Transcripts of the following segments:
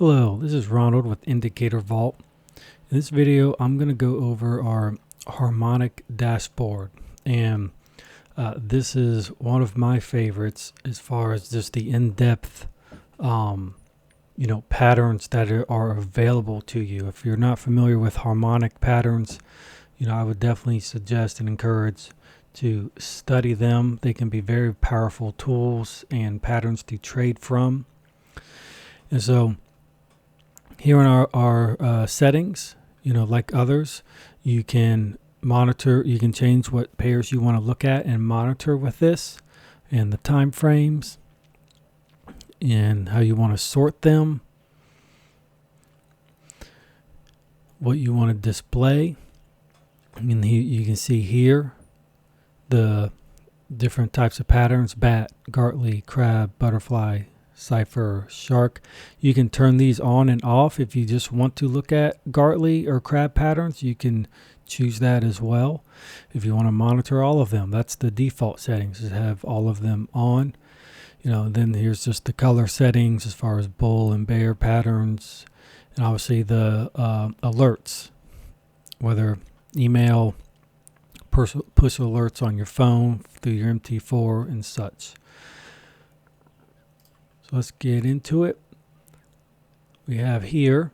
Hello, this is Ronald with Indicator Vault. In this video, I'm going to go over our Harmonic Dashboard, and this is one of my favorites as far as just the in-depth, patterns that are available to you. If you're not familiar with harmonic patterns, I would definitely suggest and encourage to study them. They can be very powerful tools and patterns to trade from. And so here in our settings, like others, you can monitor, you can change what pairs you want to look at and monitor with this, and the time frames, and how you want to sort them, what you want to display. And you can see here the different types of patterns: bat, Gartley, crab, butterfly, Cypher, shark. You can turn these on and off. If you just want to look at Gartley or crab patterns, you can choose that as well. If you want to monitor all of them, that's the default settings, is have all of them on. Then here's just the color settings as far as bull and bear patterns, and obviously the alerts, whether email, push alerts on your phone through your MT4 and such. So let's get into it. We have here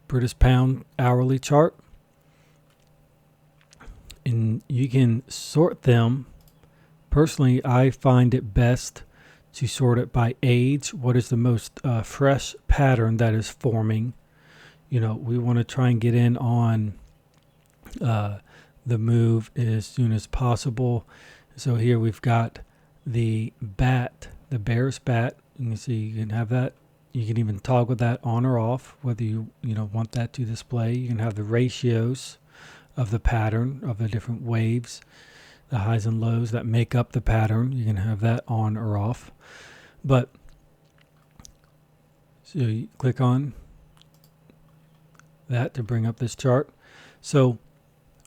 British pound hourly chart, and you can sort them. Personally, I find it best to sort it by age. What is the most fresh pattern that is forming? We want to try and get in on the move as soon as possible. So here we've got the bat, the bearish bat. You can see you can have that. You can even toggle that on or off, whether you want that to display. You can have the ratios of the pattern of the different waves, the highs and lows that make up the pattern. You can have that on or off. But so you click on that to bring up this chart. So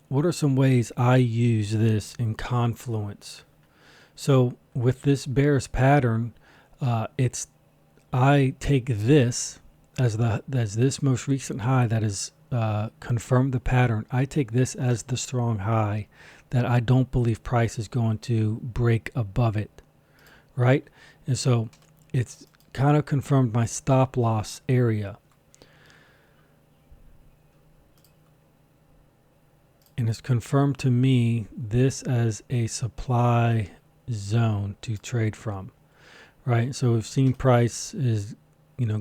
what are some ways I use this in Confluence? So with this bearish pattern, I take this as this most recent high that is confirmed the pattern. I take this as the strong high that I don't believe price is going to break above it, right? And so it's kind of confirmed my stop loss area. And it's confirmed to me this as a supply zone to trade from, right? So we've seen price is,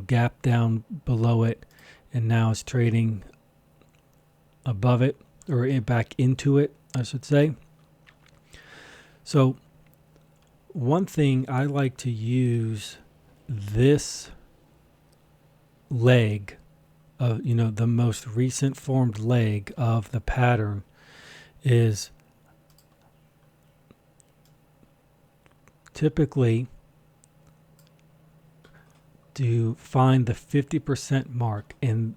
gap down below it, and now it's trading above it, or back into it, I should say. So one thing I like to use this leg of, the most recent formed leg of the pattern is typically to find the 50% mark, and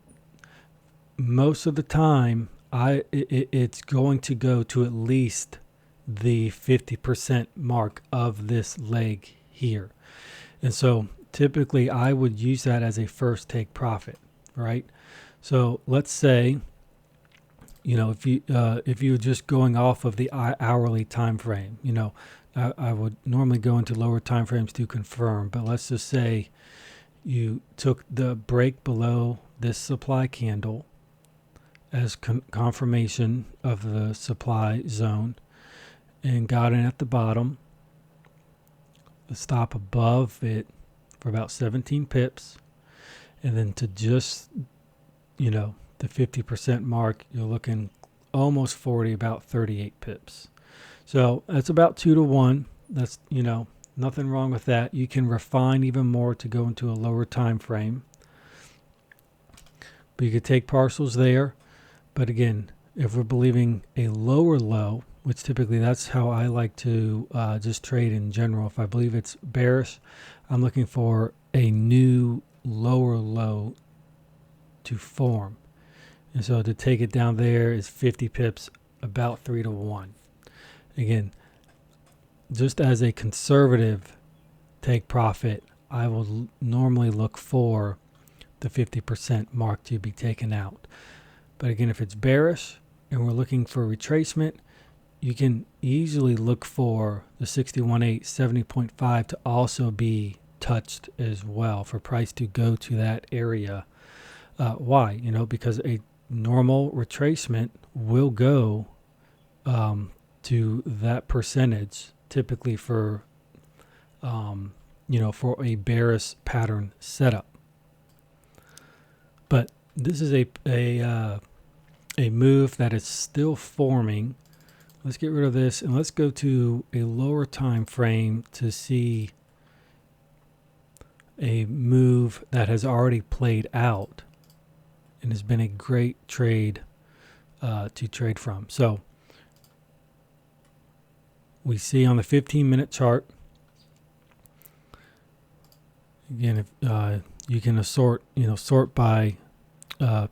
most of the time it's going to go to at least the 50% mark of this leg here. And so typically I would use that as a first take profit, right? So let's say, if you're just going off of the hourly time frame, I would normally go into lower time frames to confirm, but let's just say you took the break below this supply candle as confirmation of the supply zone and got in at the bottom, the stop above it for about 17 pips, and then to just, the 50% mark, you're looking almost 40, about 38 pips. So that's about 2 to 1. That's, nothing wrong with that. You can refine even more to go into a lower time frame, but you could take partials there. But again, if we're believing a lower low, which typically that's how I like to just trade in general. If I believe it's bearish, I'm looking for a new lower low to form. And so to take it down there is 50 pips, about 3 to 1. Again, just as a conservative take profit, I will normally look for the 50% mark to be taken out. But again, if it's bearish and we're looking for retracement, you can easily look for the 61.8, 70.5 to also be touched as well, for price to go to that area. Why? You know, because a normal retracement will go to that percentage, typically for you know, for a bearish pattern setup. But this is a move that is still forming. Let's get rid of this and let's go to a lower time frame to see a move that has already played out and has been a great trade to trade from. So we see on the 15-minute chart, again, if you can sort by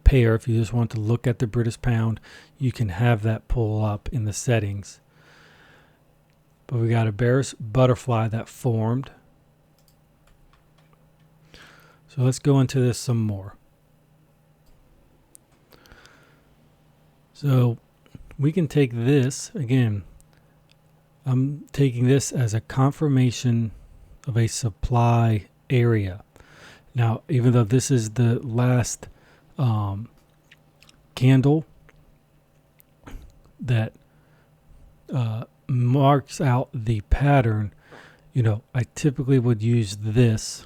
pair. If you just want to look at the British pound, you can have that pull up in the settings. But we got a bearish butterfly that formed. So let's go into this some more. So we can take this, again, I'm taking this as a confirmation of a supply area. Now, even though this is the last candle that marks out the pattern, you know, I typically would use this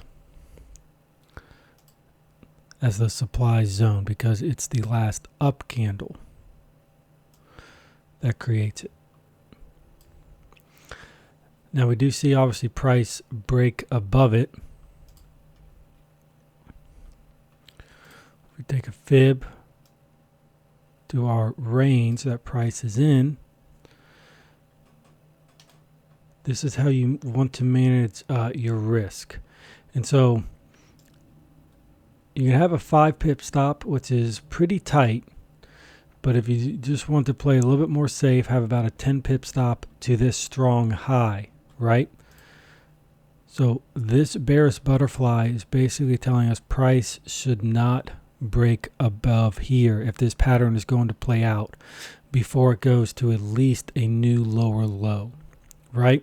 as the supply zone because it's the last up candle that creates it. Now we do see obviously price break above it. We take a fib to our range that price is in. This is how you want to manage your risk. And so you can have a 5 pip stop, which is pretty tight. But if you just want to play a little bit more safe, have about a 10 pip stop to this strong high, right? So this bearish butterfly is basically telling us price should not break above here if this pattern is going to play out before it goes to at least a new lower low, right?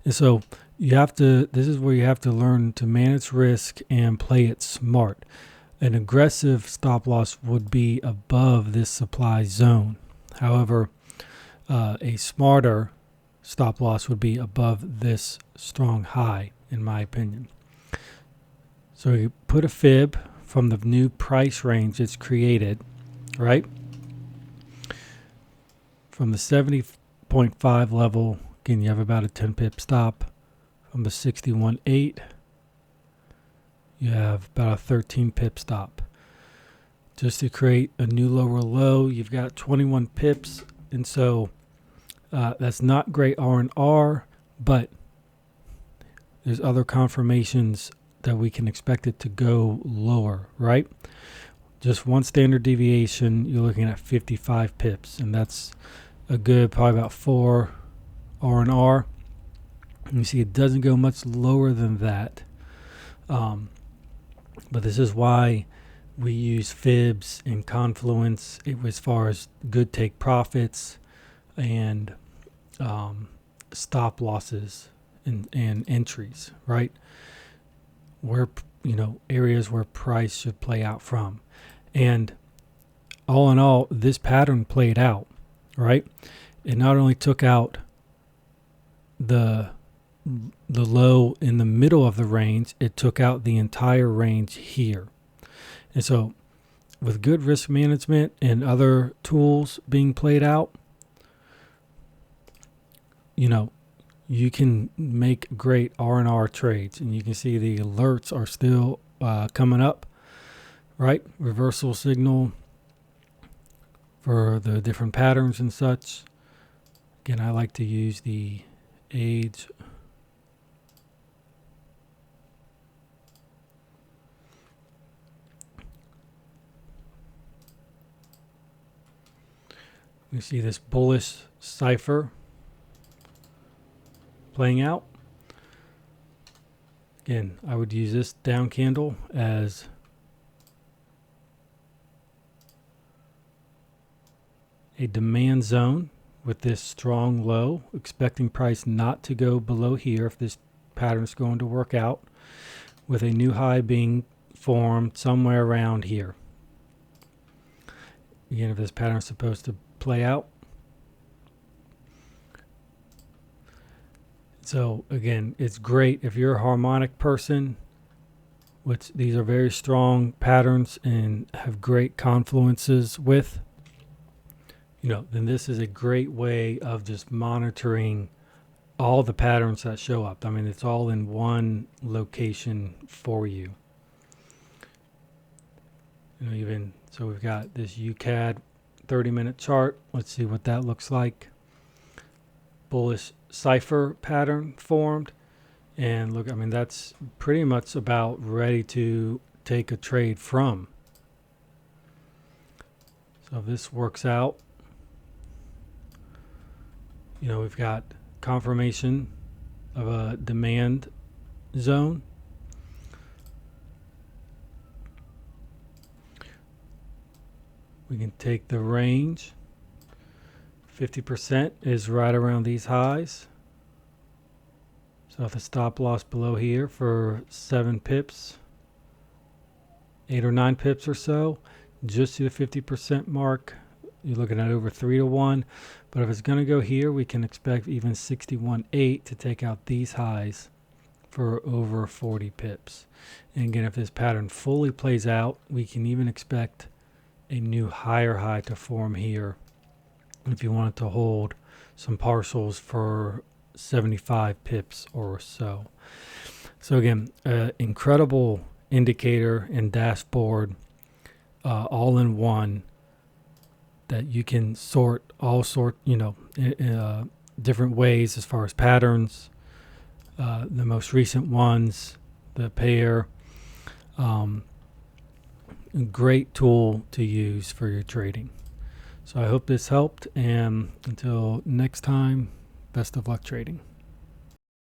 And so you have to, this is where you have to learn to manage risk and play it smart. An aggressive stop loss would be above this supply zone. However, a smarter stop loss would be above this strong high, in my opinion. So you put a fib from the new price range it's created, right? From the 70.5 level, again, you have about a 10 pip stop. From the 61.8, you have about a 13 pip stop. Just to create a new lower low, you've got 21 pips, and so that's not great R&R, but there's other confirmations that we can expect it to go lower, right? Just one standard deviation, you're looking at 55 pips, and that's a good probably about 4 R&R. You see it doesn't go much lower than that. But this is why we use fibs and confluence as far as good take profits and stop losses and entries, right? Where, you know, areas where price should play out from. And all in all, this pattern played out, right? It not only took out the low in the middle of the range, it took out the entire range here. And so with good risk management and other tools being played out, you know, you can make great R&R trades. And you can see the alerts are still coming up, right? Reversal signal for the different patterns and such. Again, I like to use the age. We see this bullish Cypher playing out. Again, I would use this down candle as a demand zone with this strong low, expecting price not to go below here if this pattern is going to work out, with a new high being formed somewhere around here. Again, if this pattern is supposed to play out. So again, it's great if you're a harmonic person, which these are very strong patterns and have great confluences with, then this is a great way of just monitoring all the patterns that show up. I mean, it's all in one location for you. So we've got this UCAD 30-minute chart. Let's see what that looks like. Bullish Cypher pattern formed, and look, I mean, that's pretty much about ready to take a trade from. So if this works out, we've got confirmation of a demand zone. We can take the range. 50% is right around these highs. So if the stop loss below here for 7 pips, 8 or 9 pips or so, just to the 50% mark, you're looking at over 3 to 1. But if it's going to go here, we can expect even 61.8 to take out these highs for over 40 pips. And again, if this pattern fully plays out, we can even expect a new higher high to form here if you wanted to hold some partials for 75 pips or so. So again, incredible indicator and dashboard, all in one, that you can sort different ways as far as patterns, the most recent ones, the pair. Great tool to use for your trading. So I hope this helped, and until next time, best of luck trading.